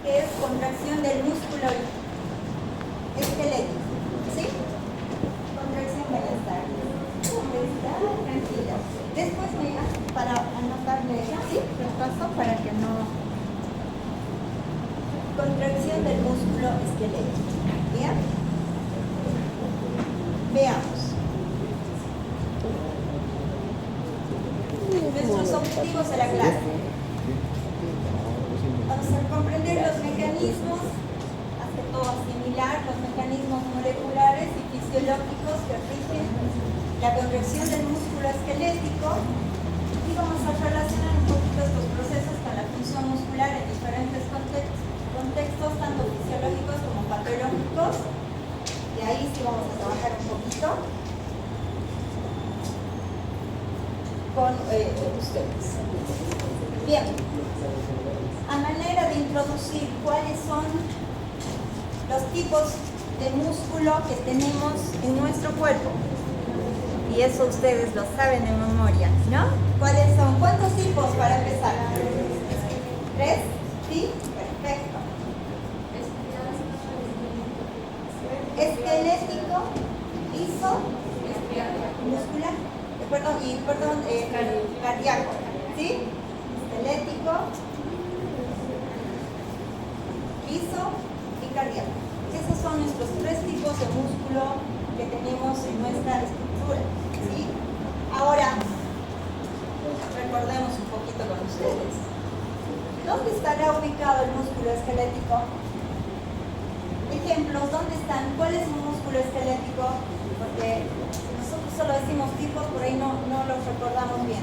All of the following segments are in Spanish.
que es contracción del músculo esquelético. ¿Sí? Contracción, vaya a estar. Tranquila. Después para anotarle, ¿sí? Lo paso para que no. Contracción del músculo esquelético. ¿Bien? Veamos. Nuestros objetivos de la clase. Vamos a comprender los mecanismos, hace todo asimilar los mecanismos moleculares y fisiológicos que rigen la contracción del músculo esquelético y vamos a relacionar un poquito estos procesos con la función muscular en diferentes contextos tanto fisiológicos como patológicos, y ahí sí vamos a trabajar un poquito con ustedes. Bien, a manera de introducir cuáles son los tipos de músculo que tenemos en nuestro cuerpo, y eso ustedes lo saben de memoria, ¿no? ¿Cuáles son? ¿Cuántos tipos para empezar? ¿3? ¿Sí? Perfecto. Esquelético, liso, muscular, cardíaco, ¿sí? Esquelético, liso y cardíaco. Esos son nuestros 3 tipos de músculo que tenemos en nuestra estructura, ¿sí? Ahora, recordemos un poquito con ustedes. ¿Dónde estará ubicado el músculo esquelético? Ejemplos, ¿dónde están? ¿Cuál es un músculo esquelético? Porque si nosotros solo decimos tipos, por ahí no los recordamos bien.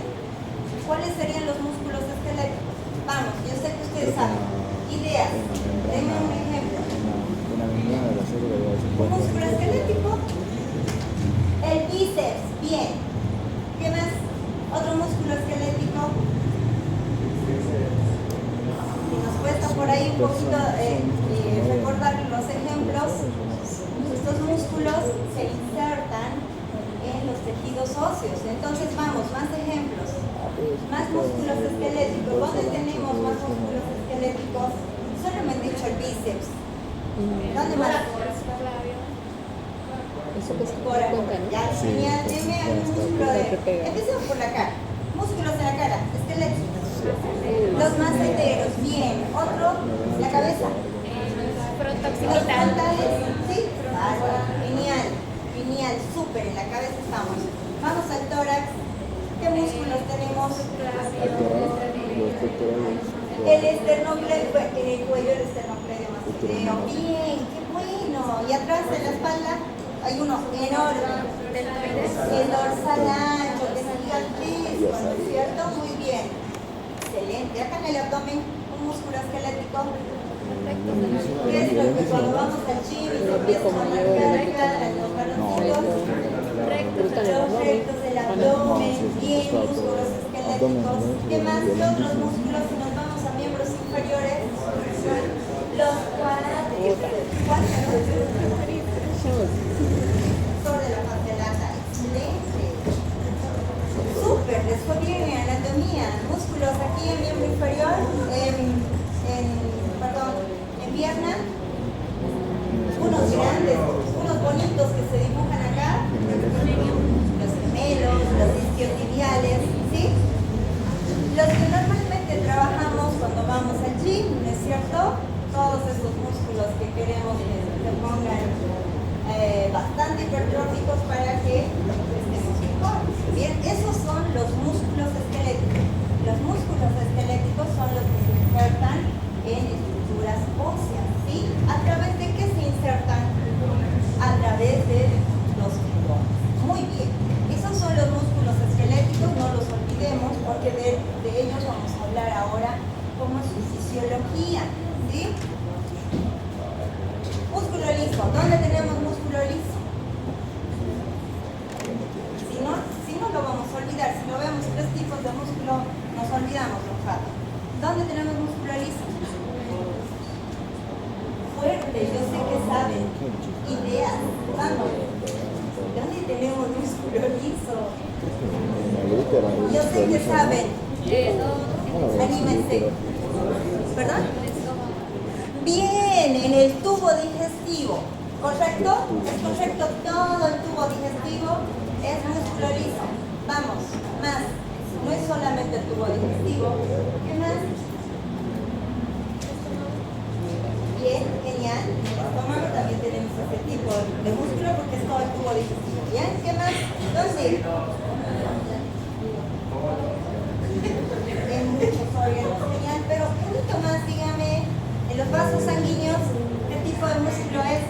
¿Cuáles serían los músculos esqueléticos? Vamos, yo sé que ustedes saben. Ideas. Denme un ejemplo. Un músculo esquelético. El bíceps. Bien. ¿Qué más? Otro músculo esquelético. Y nos cuesta por ahí un poquito recordar los ejemplos. Estos músculos se insertan en los tejidos óseos. Entonces vamos, más ejemplos. Más músculos esqueléticos. ¿Dónde tenemos más músculos esqueléticos? Solo me han dicho el bíceps. ¿Dónde más? Por acá. Ya, genial. Dime algún músculo de... Empecemos por la cara. Músculos en la cara, esqueléticos. Los maceteros, bien. Otro, la cabeza. Los frontales, sí. Genial, genial, súper. En la cabeza estamos. Vamos al tórax. ¿Qué músculos tenemos? El esternocleido, en el cuello el esternocleido macetero. Bien, qué bueno. Y atrás de la espalda hay uno enorme. El dorsal ancho, que es gigantesco, ¿no es cierto? Muy bien. Excelente. Acá en el abdomen, un músculo esquelético. ¿Qué es lo que cuando vamos al gym y se empiezan a marcar acá los varoncitos? Los rectos del abdomen, bien, músculos esqueléticos. ¿Qué más? ¿Qué otros músculos? Si nos vamos a miembros inferiores, los cuádriceps. Sobre la parte lata. Excelente. Súper, les fue bien en anatomía. Músculos aquí en miembro inferior, en pierna. Unos grandes, unos bonitos que se dibujan acá. Los gemelos, los isquiotibiales, ¿sí? Los que normalmente trabajamos cuando vamos al gym, ¿no es cierto? Todos esos músculos que queremos que se pongan bastante hipertróficos para que estemos mejor. Bien, esos son los músculos esqueléticos. Los músculos esqueléticos son los que se insertan en estructuras óseas, ¿sí? ¿A través de qué se insertan? A través de los tendones. Muy bien. Esos son los músculos esqueléticos, no los olvidemos, porque de ellos vamos a hablar ahora como su fisiología, ¿sí? Músculo liso. ¿Dónde tenemos músculo liso? Si no lo vamos a olvidar. Si lo vemos 3 tipos de músculo, nos olvidamos los ratos. ¿Dónde tenemos músculo liso? Fuerte, yo sé que saben. Ideas. Vamos. ¿Dónde tenemos músculo liso? Yo sé que saben. Anímense. ¿Perdón? Bien, en el tubo digestivo, ¿correcto? ¿Es correcto? Todo el tubo digestivo es músculo liso. Vamos, más. No es solamente el tubo digestivo. ¿Qué más? Bien, genial. En el estómago también tenemos este tipo de músculo porque es todo el tubo digestivo. ¿Bien? ¿Qué más? ¿Dónde? En muchos órganos, genial. Pero un poquito más, dígame, en los vasos sanguíneos, ¿qué tipo de músculo es?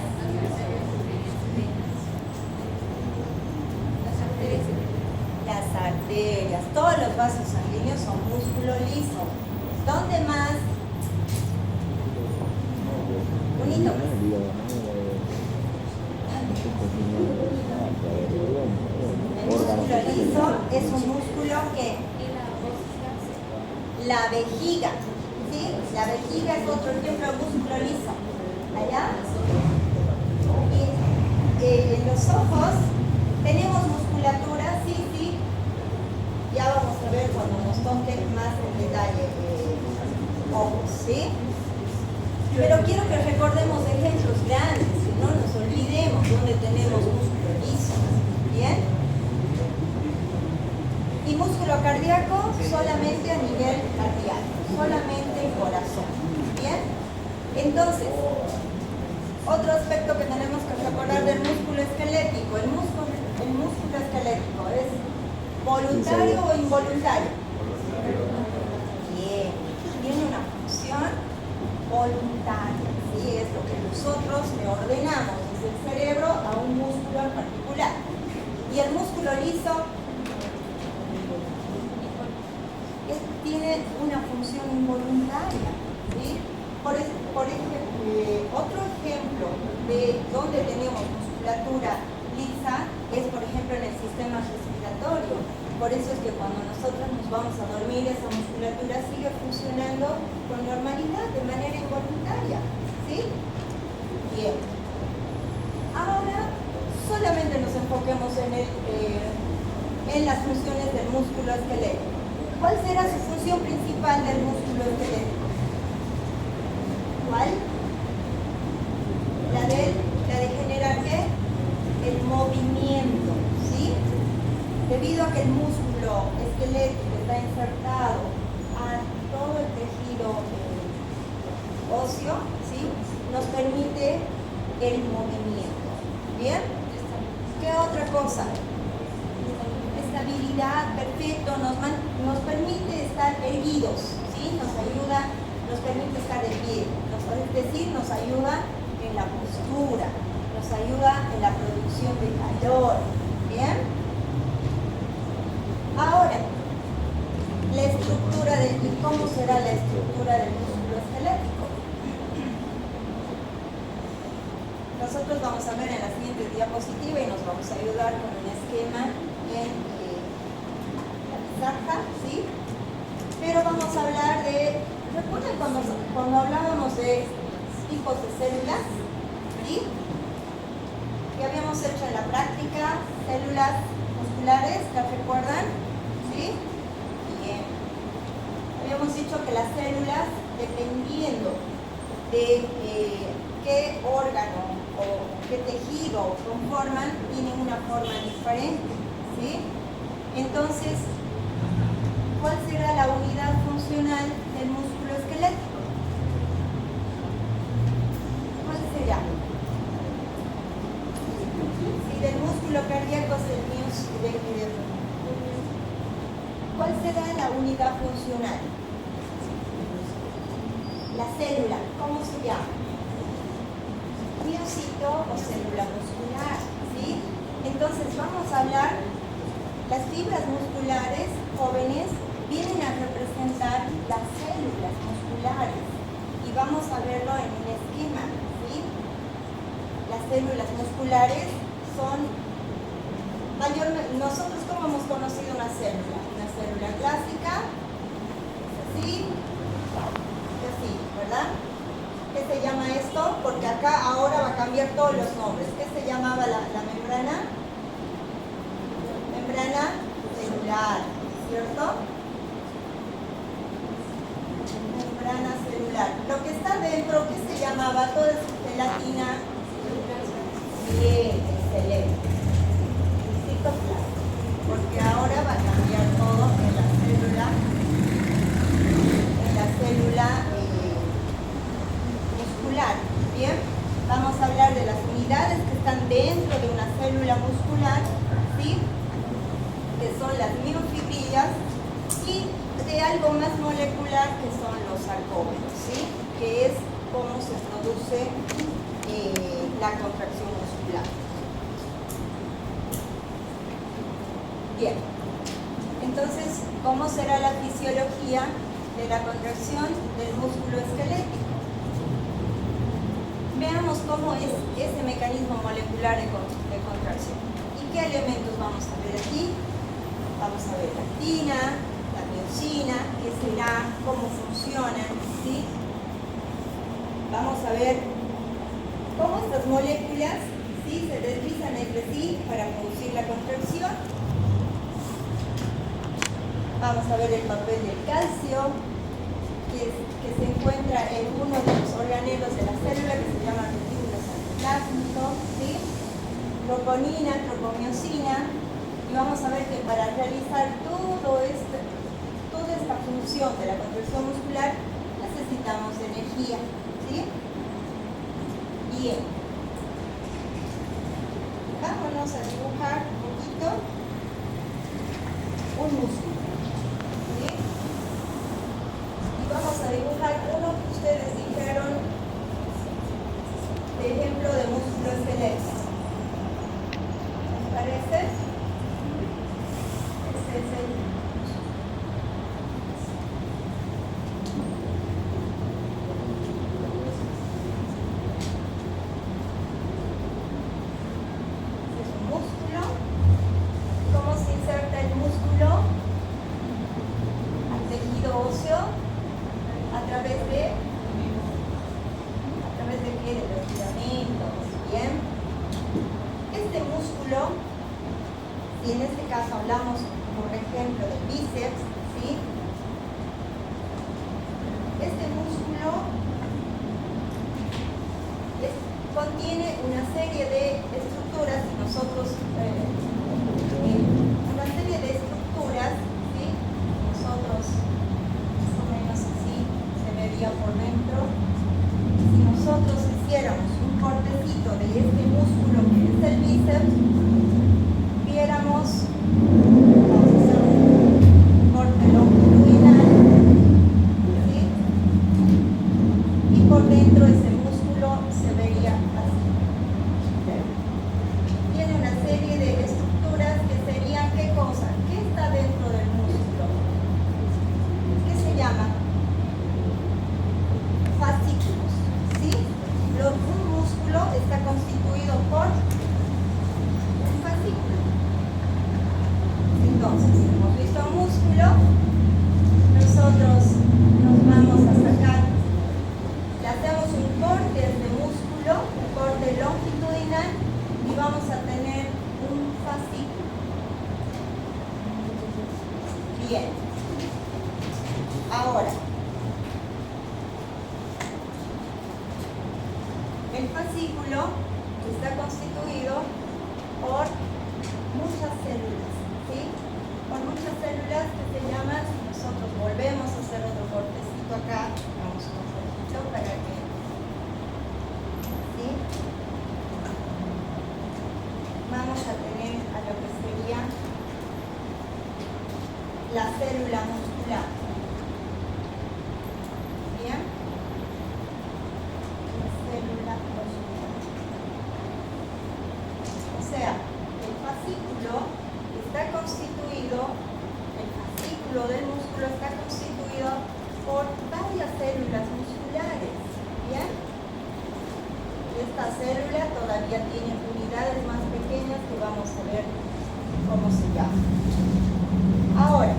Las arterias. Todos los vasos sanguíneos son músculo liso. ¿Dónde más? Bonito. El músculo liso es un músculo que la vejiga, ¿sí? La vejiga es otro ejemplo de músculo liso. Allá. Y en los ojos tenemos musculatura, sí, sí. Ya vamos a ver cuando nos toque más en detalle ojos, ¿sí? Pero quiero que recordemos ejemplos grandes, que no nos olvidemos dónde tenemos músculo liso. ¿Bien? Y músculo cardíaco solamente a nivel cardíaco, solamente el corazón. ¿Bien? Entonces, otro aspecto que tenemos que recordar del músculo esquelético. El músculo esquelético es voluntario o involuntario. Bien, tiene una función voluntaria, ¿sí? Es lo que nosotros le ordenamos desde el cerebro a un músculo en particular. Y el músculo liso tiene una función involuntaria, ¿sí? Por ejemplo, otro ejemplo de donde tenemos musculatura lisa es, por ejemplo, en el sistema respiratorio. Por eso es que cuando nosotros nos vamos a dormir, esa musculatura sigue funcionando con normalidad, de manera involuntaria, ¿sí? Bien. Ahora, solamente nos enfoquemos en las funciones del músculo esquelético. ¿Cuál será su función principal del músculo esquelético? ¿Cuál? La de generar ¿qué? El movimiento, ¿sí? Debido a que el músculo esquelético está insertado a todo el tejido óseo, ¿sí? Nos permite el movimiento. ¿Bien? ¿Qué otra cosa? Estabilidad, perfecto, nos permite estar erguidos, ¿sí? Nos permite estar de pie, es decir, nos ayuda en la postura, nos ayuda en la producción de calor, ¿bien? Ahora, la estructura ¿cómo será la estructura del músculo esquelético? Nosotros vamos a ver en la siguiente diapositiva y nos vamos a ayudar con un esquema en la pizarra, ¿sí? Pero vamos a hablar de, ¿recuerdan cuando hablábamos de tipos de células? ¿Sí? ¿Qué habíamos hecho en la práctica? Células musculares, ¿las recuerdan? ¿Sí? Bien. Habíamos dicho que las células, dependiendo de qué órgano o qué tejido conforman, tienen una forma diferente, ¿sí? Entonces, ¿cuál será la unidad funcional del músculo esquelético? ¿Cuál será? Si del músculo cardíaco es el miocito, ¿cuál será la unidad funcional? La célula, ¿cómo se llama? Miocito o célula muscular, ¿sí? Entonces vamos a hablar, las fibras musculares jóvenes vienen a representar las células musculares y vamos a verlo en un esquema, ¿sí? Las células musculares son mayormente, nosotros como hemos conocido una célula clásica, así, y así, ¿verdad? ¿Qué se llama esto? Porque acá ahora va a cambiar todos los nombres. ¿Qué se llamaba la membrana? Membrana celular, ¿cierto? Membrana celular. Lo que está dentro, ¿qué se llama? llamaba, toda esa gelatina. Bien, excelente. Citoplasma, porque ahora va a cambiar todo en la célula muscular. Bien, vamos a hablar de las unidades que están dentro de una célula muscular, ¿sí? Que son las miofibrillas, y de algo más molecular que son los sarcómeros, ¿sí? Que es cómo se produce la contracción muscular. Bien, entonces, ¿cómo será la fisiología de la contracción del músculo esquelético? Veamos cómo es ese mecanismo molecular de contracción. ¿Y qué elementos vamos a ver aquí? Vamos a ver la actina, la miosina, qué será, cómo funcionan, ¿sí? Vamos a ver cómo estas moléculas, ¿sí?, se deslizan entre sí para producir la contracción. Vamos a ver el papel del calcio, que se encuentra en uno de los organelos de la célula, que se llama retículo cytoplásmico, ¿sí? Troponina, tropomiosina, y vamos a ver que para realizar toda esta función de la contracción muscular necesitamos energía, ¿sí? Bien. Vámonos a dibujar un poquito un músculo. Vamos a dibujar uno que ustedes dijeron de ejemplo de músculo esquelético. ¿Les parece? Este es el músculo. ¿Cómo se inserta el músculo al tejido óseo? ¿A través de qué? De los ligamentos. Bien. Este músculo, si en este caso hablamos, por ejemplo, del bíceps, ¿sí? Este músculo contiene una serie de estructuras, y nosotros, una serie de estructuras, ¿sí? Nosotros, más o menos así, se vería por dentro. Si nosotros hiciéramos un cortecito de este músculo que es el bíceps, viéramos, vamos a hacer un corte longitudinal, ¿sí? Y por dentro ese músculo se vería así. Tiene una serie de estructuras que serían, ¿qué cosa? ¿Qué está dentro del músculo? ¿Qué se llama? Fascículos, ¿sí? Un músculo está constituido por un fascículo. Entonces, hemos visto un músculo, nosotros nos vamos a sacar, le hacemos un corte a este músculo, un corte longitudinal, y vamos a tener un fascículo. Bien. Ahora, el fascículo está constituido por muchas células, ¿sí? Por muchas células que se llaman, si nosotros volvemos a hacer otro cortecito acá, vamos un poquito para que, ¿sí? Vamos a tener a lo que sería la célula muscular. ¿Bien? La célula muscular. O sea, el fascículo del músculo está constituido por varias células musculares. ¿Bien? Esta célula todavía tiene unidades más pequeñas que vamos a ver cómo se llama. Ahora,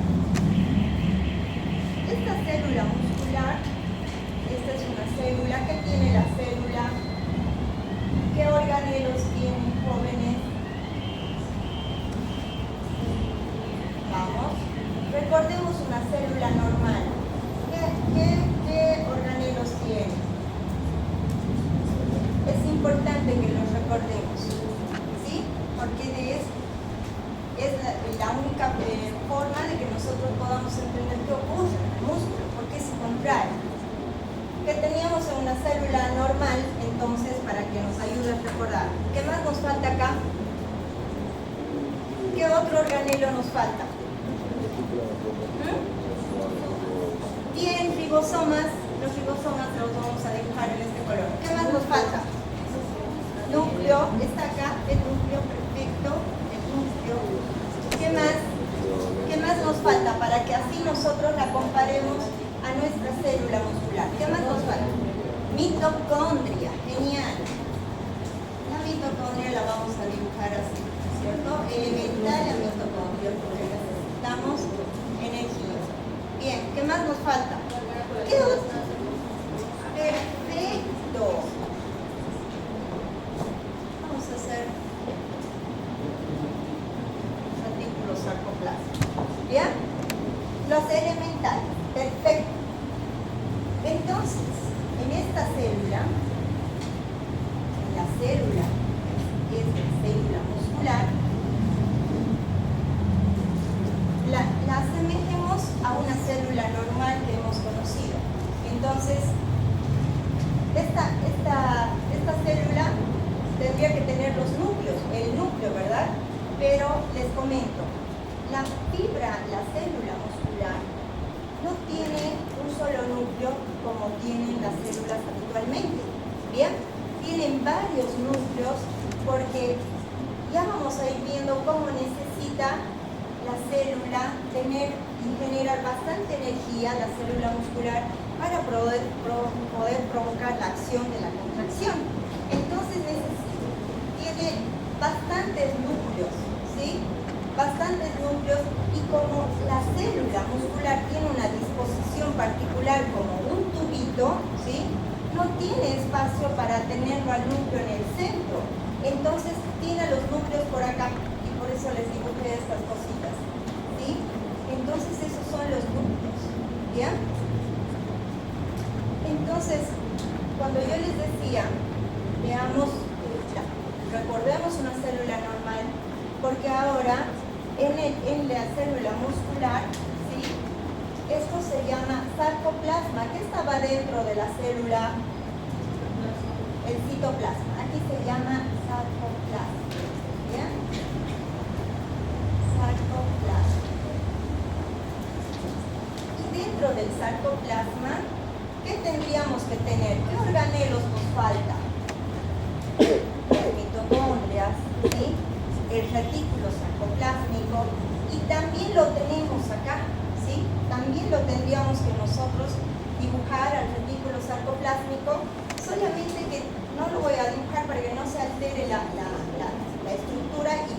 esta célula muscular, esta es una célula. ¿Qué tiene la célula? ¿Qué organelos tienen, jóvenes? Vamos, recordemos una célula normal. ¿Qué organelos tiene? importante que lo recordemos, ¿sí? Porque es la única forma de que nosotros podamos entender qué ocurre en el músculo, porque se contrae. Que teníamos en una célula normal, entonces, para que nos ayude a recordar. ¿Qué más nos falta acá? ¿Qué otro organelo nos falta? Bien, ribosomas. Los ribosomas los vamos a dibujar en este color. ¿Qué más nos falta? Núcleo, está acá, el núcleo, perfecto, el núcleo. ¿Qué más? ¿Qué más nos falta para que así nosotros la comparemos a nuestra célula muscular? ¿Qué más nos falta? Mitocondria, genial. La mitocondria la vamos a dibujar así, ¿cierto? Elemental la mitocondria, porque necesitamos energía. Bien, ¿qué más nos falta? ¿Qué otro? Perfecto. Vamos a hacer retículos sarcoplásmicos. ¿Bien? Los elementales. Perfecto. Entonces, en esta célula, en la célula, que es la célula muscular, la asemejemos a una célula normal que hemos conocido. Entonces, esta célula tendría que tener los núcleos, el núcleo, ¿verdad? Pero les comento, la fibra, la célula muscular, no tiene un solo núcleo como tienen las células habitualmente. Bien, tienen varios núcleos porque ya vamos a ir viendo cómo necesita la célula tener y generar bastante energía, la célula muscular, para poder provocar la acción de la contracción. Entonces tiene bastantes núcleos, ¿sí? Bastantes núcleos, y como la célula muscular tiene una disposición particular como un tubito, ¿sí? No tiene espacio para tenerlo al núcleo en el centro. Entonces tiene los núcleos por acá, y por eso les dibujé estas cositas, ¿sí? Entonces esos son los núcleos, ¿bien? Entonces, cuando yo les decía, veamos, recordemos una célula normal, porque ahora en la célula muscular, ¿sí? Esto se llama sarcoplasma. ¿Qué estaba dentro de la célula? El citoplasma. Aquí se llama sarcoplasma. ¿Bien? Sarcoplasma. Y dentro del sarcoplasma, ¿qué tendríamos que tener? ¿Qué organelos nos falta? Las mitocondrias, ¿sí? El retículo sarcoplásmico, y también lo tenemos acá, ¿sí? También lo tendríamos que nosotros dibujar al retículo sarcoplásmico, solamente que no lo voy a dibujar para que no se altere la estructura y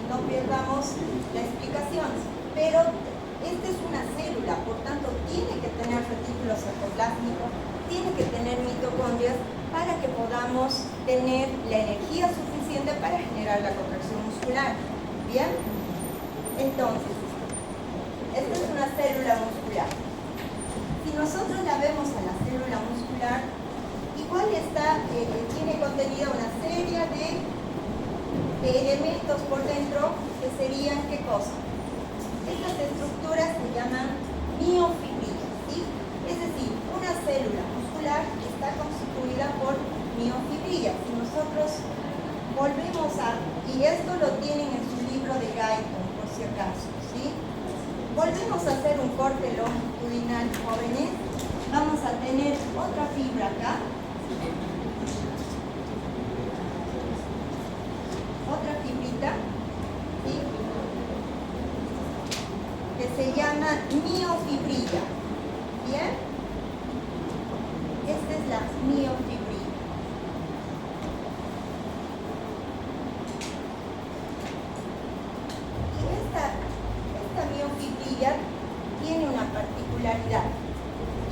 no perdamos la explicación. Pero esta es una célula, por tanto tiene que tener retículo sarcoplásmico, tiene que tener mitocondrias para que podamos tener la energía suficiente para generar la contracción muscular. ¿Bien? Entonces, esta es una célula muscular. Si nosotros la vemos a la célula muscular, igual tiene contenida una serie de elementos por dentro que serían, ¿qué cosa? Estas estructuras se llaman miofibrillas, ¿sí? Es decir, una célula muscular está constituida por miofibrillas. Si nosotros volvemos y esto lo tienen en su libro de Guyton, por si acaso, ¿sí? Volvemos a hacer un corte longitudinal, jóvenes. Vamos a tener otra fibra acá. Otra fibrita, ¿sí? Que se llama miofibrilla. ¿Bien? Esta es la miofibrilla. Y esta miofibrilla tiene una particularidad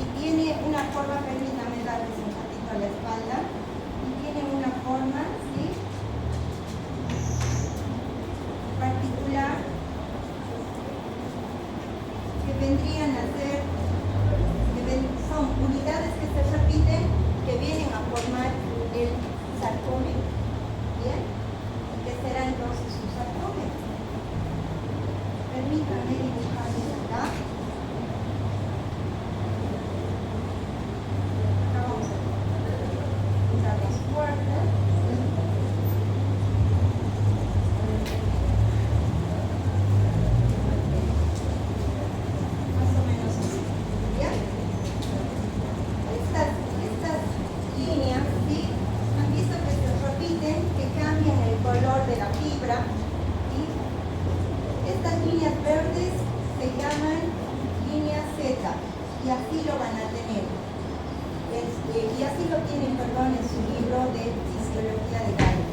y tiene una forma, permítame darles un ratito a la espalda, y tiene una forma, ¿sí? particular, que vendrían a ser, son unidades que se repiten, que vienen fuerte. Más o menos así. ¿Ya? Estas líneas, ¿sí? Han visto que se repiten, que cambian el color de la fibra. ¿Sí? Estas líneas verdes se llaman línea Z y así lo van a tener. Y así lo tienen, perdón, en su libro de Fisiología de Gallen.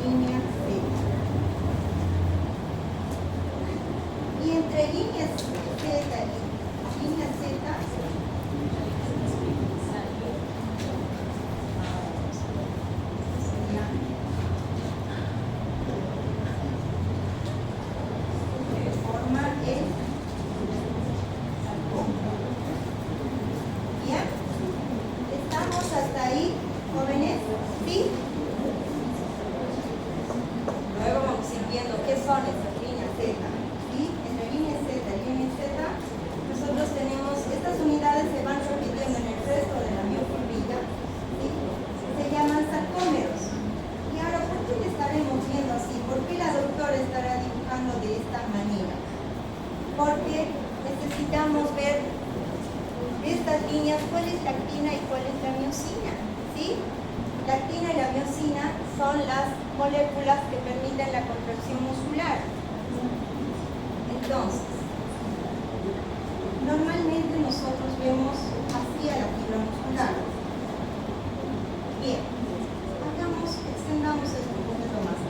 Línea Z. Y entre líneas Z y línea Z forma el ¿bien? ¿Estamos hasta ahí, jóvenes? ¿Sí? Luego vamos a ir viendo qué son estas líneas Z. ¿Sí? Entre línea Z y línea Z, nosotros tenemos, estas unidades se van repitiendo en el resto de la miofibrilla, ¿sí? Se llaman sarcómeros. Y ahora, ¿por qué le estaremos viendo así? ¿Por qué la doctora estará dibujando de esta manera? Porque necesitamos ver estas líneas, cuál es la actina y cuál es la miosina, ¿sí? La actina y la miosina son las moléculas que permiten la contracción muscular. Entonces, normalmente nosotros vemos así a la fibra muscular. Bien, extendamos esto un poquito más.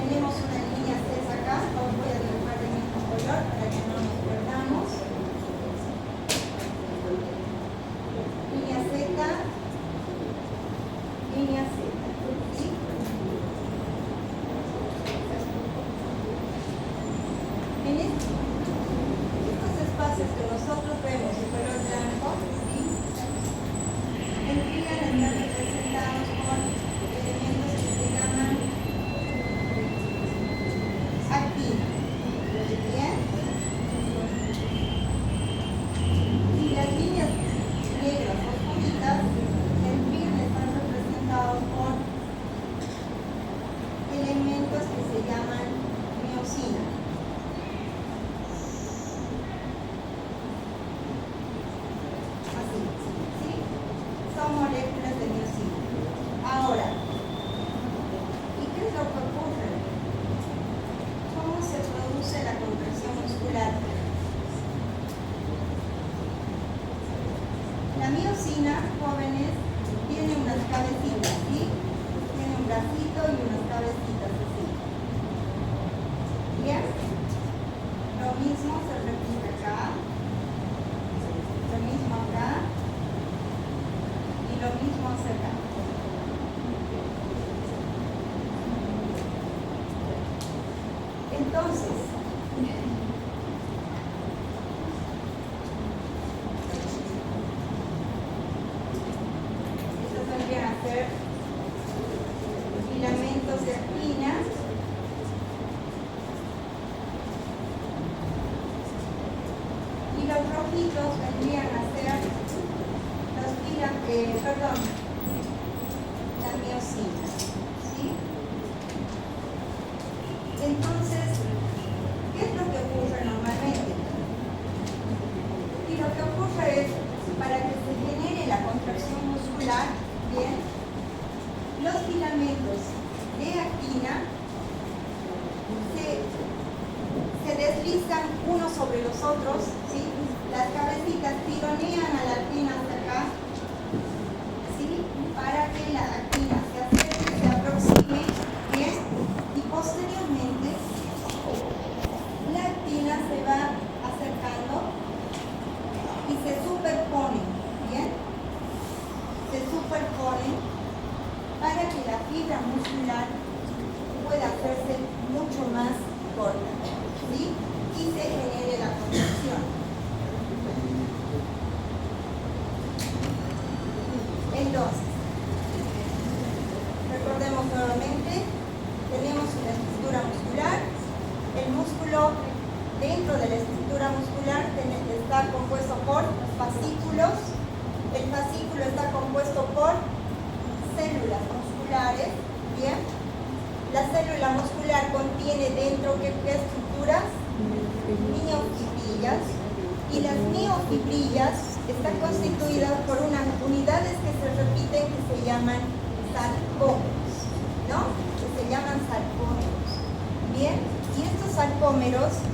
Tenemos una línea Z acá, os voy a dibujar del mismo color para que no nos perdamos. Línea Z, línea Z. ¿Sí? En estos espacios que nosotros vemos de color blanco, ¿sí? Vendrían a estar representados con elementos que se llaman actina. ¿Bien? Y las líneas negras oscuritas vendrían a estar representados con elementos que se llaman miosina. Así, ¿sí? Son moléculas de miosina. Ahora, ¿y qué es lo que ocurre? ¿Cómo se produce la contracción muscular? La miosina, jóvenes, tiene unas cabecitas, ¿sí? Tiene un bracito y unas cabecitas así. ¿Bien? Lo mismo se repite acá, lo mismo acá y lo mismo hacia acá. Entonces, estos vendrían a ser filamentos de actina y los rojitos vendrían a ser los la miosina, ¿sí? Entonces, ¿qué es lo que ocurre normalmente? Y lo que ocurre es, para que se genere la contracción muscular, ¿bien? Los filamentos de actina se deslizan unos sobre los otros, ¿sí? Las cabecitas tironean a la actina hasta acá, ¿sí? Para que la actina se acerque, se aproxime, ¿bien? Y posteriormente la actina se va acercando y se superponen, ¿bien? Se superponen para que la fibra muscular pueda hacerse mucho más corta, ¿sí? Y se genere la contracción. Entonces, recordemos nuevamente, tenemos una estructura muscular. El músculo, dentro de la estructura muscular, está compuesto por por fascículos. El fascículo está compuesto por células musculares, ¿bien? La célula muscular contiene dentro ¿qué estructuras? Miofibrillas. Y las miofibrillas están constituidas por unas unidades que se repiten que se llaman sarcómeros, ¿no? Que se llaman sarcómeros. Bien, y estos sarcómeros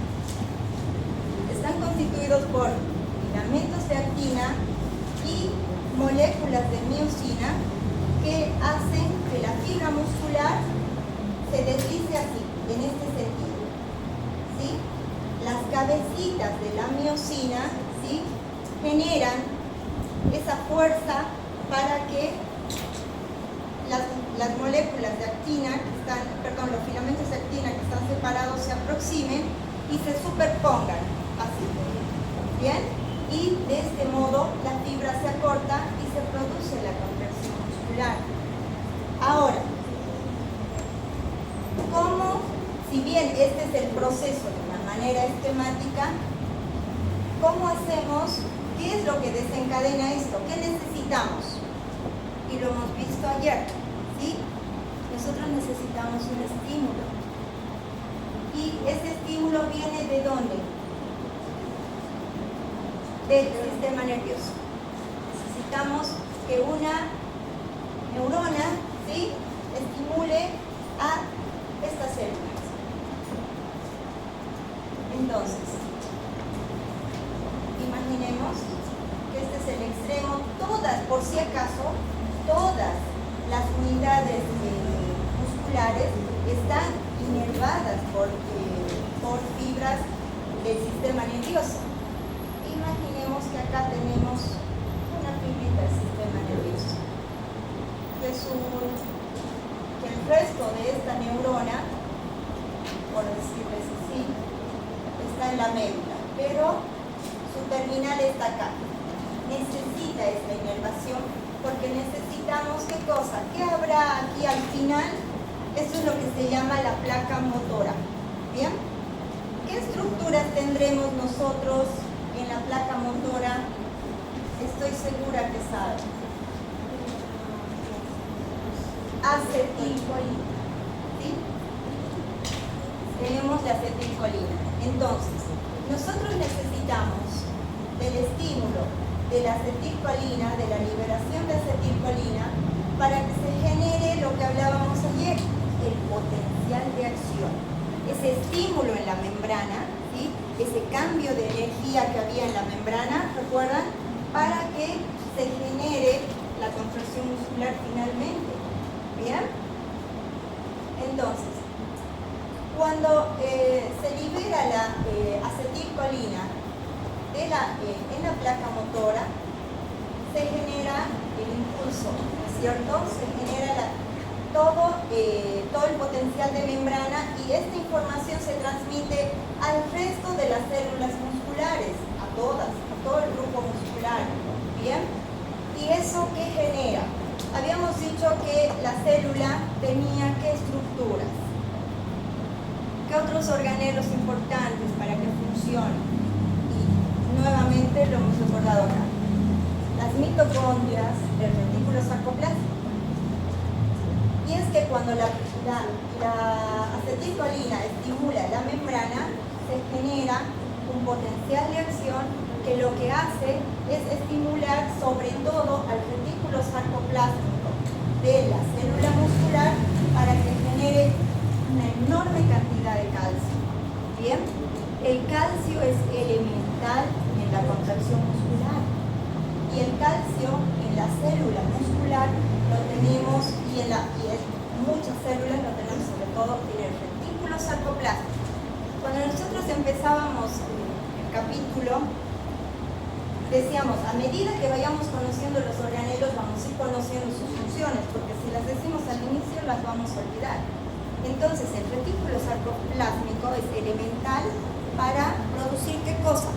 están constituidos por filamentos de actina y moléculas de miosina que hacen que la fibra muscular se deslice así, en este sentido, ¿sí? Las cabecitas de la miosina, ¿sí?, generan esa fuerza para que las moléculas de actina que están, perdón, los filamentos de actina que están separados se aproximen y se superpongan, así, ¿bien? Y de este modo la fibra se acorta y se produce la contracción muscular. Ahora, ¿cómo, si bien este es el proceso de una manera esquemática, cómo hacemos? ¿Qué es lo que desencadena esto? ¿Qué necesitamos? Y lo hemos visto ayer, ¿sí? Nosotros necesitamos un estímulo. ¿Y ese estímulo viene de dónde? Del sistema nervioso. Necesitamos que una neurona, ¿sí?, estimule a estas células. Entonces, imaginemos que este es el extremo. Todas, por si acaso, todas las unidades musculares están inervadas por fibras del sistema nervioso. Imaginemos que acá tenemos una fibrita del sistema nervioso. Que el resto de esta neurona, por decirles así, está en la médula, pero su terminal está acá. Necesita esta inervación porque necesitamos, ¿qué cosa? ¿Qué habrá aquí al final? Esto es lo que se llama la placa motora. ¿Bien? ¿Qué estructuras tendremos nosotros en la placa motora? Estoy segura que saben. Acetilcolina. ¿Sí? Tenemos la acetilcolina. Entonces, nosotros necesitamos del estímulo de la acetilcolina, de la liberación de acetilcolina, para que se genere lo que hablábamos ayer, el potencial de acción. Ese estímulo en la membrana, ¿sí?, ese cambio de energía que había en la membrana, ¿recuerdan? Para que se genere la contracción muscular finalmente. ¿Bien? Entonces, cuando se libera la acetilcolina en la placa motora, se genera el impulso, ¿no es cierto? Se genera todo el potencial de membrana y esta información se transmite al resto de las células musculares, a todo el grupo muscular. ¿Bien? ¿Y eso qué genera? Habíamos dicho que la célula tenía ¿qué estructuras? ¿Qué otros organelos importantes para que funcione? Y nuevamente lo hemos recordado acá. Las mitocondrias del retículo sarcoplástico. Y es que cuando la acetilcolina estimula la membrana, se genera un potencial de acción que lo que hace es estimular sobre todo al retículo sarcoplástico de la célula muscular para que genere una enorme cantidad de calcio. Bien, el calcio es elemental en la contracción muscular y el calcio en la célula muscular lo tenemos y en muchas células lo tenemos sobre todo en el retículo sarcoplástico. Cuando nosotros empezábamos el capítulo, decíamos, a medida que vayamos conociendo los organelos, vamos a ir conociendo sus funciones, porque si las decimos al inicio, las vamos a olvidar. Entonces, el retículo sarcoplásmico es elemental para producir ¿qué cosa?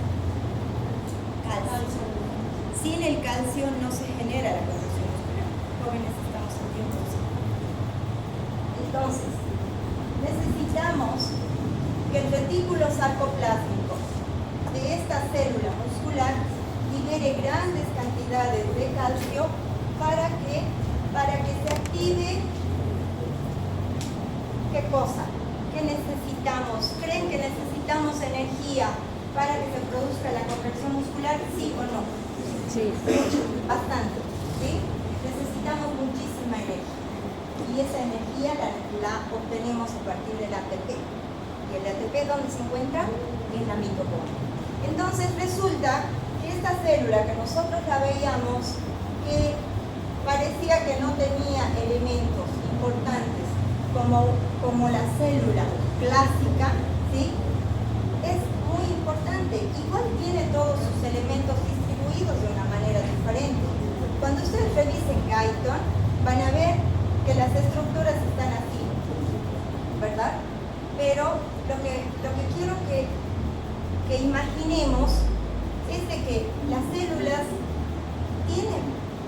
Calcio. Sin el calcio no se genera la contracción muscular. Jóvenes, estamos en tiempo. Entonces, necesitamos que el retículo sarcoplásmico de esta célula muscular requiere grandes cantidades de calcio para que se active. ¿Qué cosa? ¿Qué necesitamos? ¿Creen que necesitamos energía para que se produzca la contracción muscular? ¿Sí o no? Sí. Bastante, ¿sí? Necesitamos muchísima energía. Y esa energía la obtenemos a partir del ATP. ¿Y el ATP dónde se encuentra? En la mitocondria. Entonces resulta que esta célula que nosotros la veíamos, que parecía que no tenía elementos importantes como la célula clásica, ¿sí? Es muy importante. Igual tiene todos sus elementos distribuidos de una manera diferente. Cuando ustedes revisen Guyton, van a ver que las estructuras están así, ¿verdad? Pero lo que quiero que imaginemos es de que las células tienen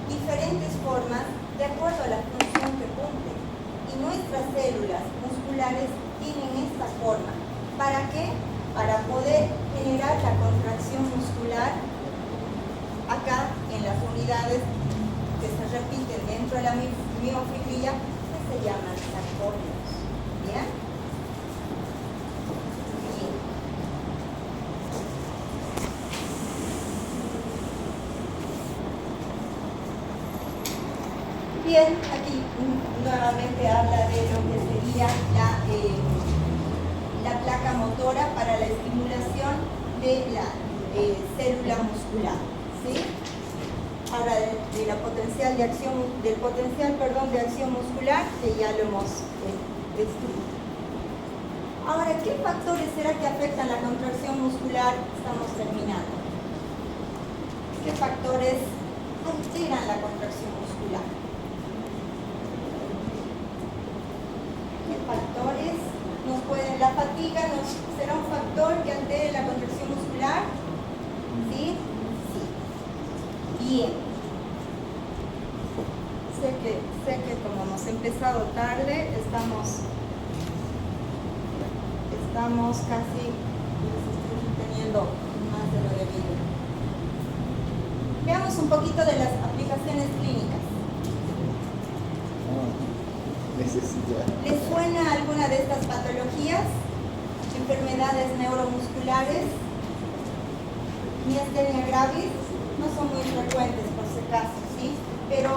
diferentes formas de acuerdo a la función que cumplen. Y nuestras células musculares tienen esta forma. ¿Para qué? Para poder generar la contracción muscular acá en las unidades que se repiten dentro de la miofibrila, que se llaman sarcómeros. ¿Bien? Bien, aquí nuevamente habla de lo que sería la placa motora para la estimulación de la célula muscular, ¿sí? Habla del potencial de acción muscular, que ya lo hemos descrito. Ahora, ¿qué factores será que afectan la contracción muscular? Estamos terminando. ¿Qué factores alteran la contracción muscular? Factores la fatiga será un factor que altere la contracción muscular. ¿Sí? Sí. Bien. Sé que como hemos empezado tarde, estamos casi teniendo más de lo debido. Veamos un poquito de las aplicaciones clínicas. ¿Les suena alguna de estas patologías? Enfermedades neuromusculares, miastenia gravis, no son muy frecuentes por si acaso, ¿sí? Pero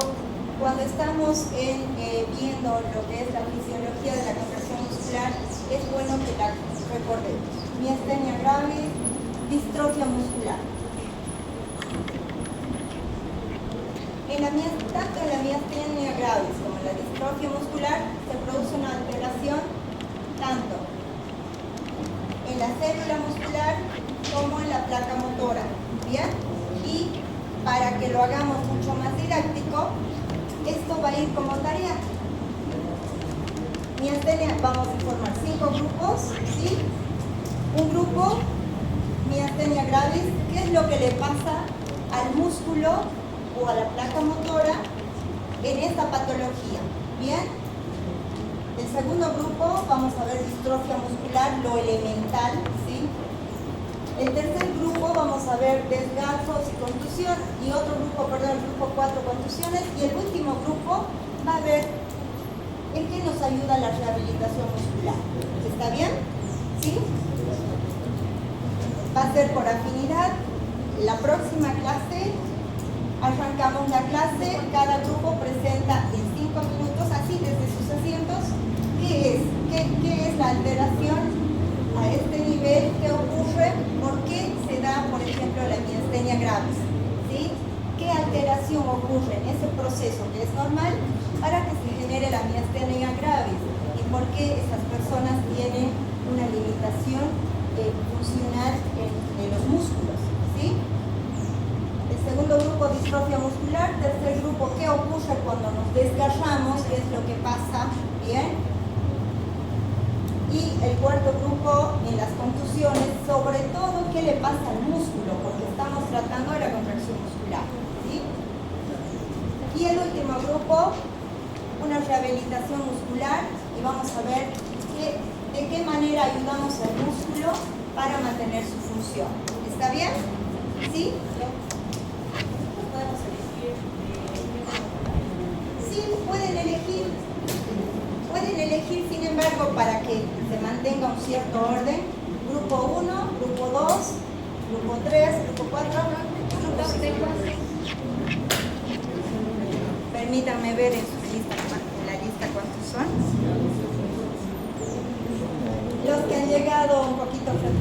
cuando estamos viendo lo que es la fisiología de la contracción muscular, es bueno que la recordemos. Miastenia gravis, distrofia muscular. Tanto en la miastenia gravis como en la distrofia muscular se produce una alteración tanto en la célula muscular como en la placa motora. ¿Bien? Y para que lo hagamos mucho más didáctico, esto va a ir como tarea. Miastenia, vamos a formar 5 grupos, ¿sí? Un grupo, miastenia gravis, ¿qué es lo que le pasa al músculo o a la placa motora en esta patología? Bien. El segundo grupo, vamos a ver distrofia muscular, lo elemental, ¿sí? El tercer grupo, vamos a ver desgarros y contusión, y otro grupo, perdón, el grupo 4, contusiones, y el último grupo va a ver en qué nos ayuda la rehabilitación muscular. ¿Está bien? ¿Sí? Va a ser por afinidad. La próxima clase arrancamos la clase, cada grupo presenta en 5 minutos, así desde sus asientos, ¿qué es la alteración a este nivel? ¿Qué ocurre? ¿Por qué se da, por ejemplo, la miastenia gravis? ¿Sí? ¿Qué alteración ocurre en ese proceso que es normal para que se genere la miastenia gravis? ¿Y por qué esas personas tienen una limitación funcional en los músculos? ¿Sí? El segundo grupo, distrofia muscular. Tercer grupo, ¿qué ocurre cuando nos desgarramos? ¿Qué es lo que pasa? Bien. Y el cuarto grupo, en las contusiones, sobre todo, ¿qué le pasa al músculo? Porque estamos tratando de la contracción muscular. ¿Sí? Y el último grupo, una rehabilitación muscular, y vamos a ver de qué manera ayudamos al músculo para mantener su función. ¿Está bien? ¿Sí? podemos elegir Sí, pueden elegir, sin embargo, para que se mantenga un cierto orden, grupo 1, grupo 2, grupo 3, grupo 4, grupo 5. Permítanme ver en la lista cuántos son. Los que han llegado un poquito retrasados.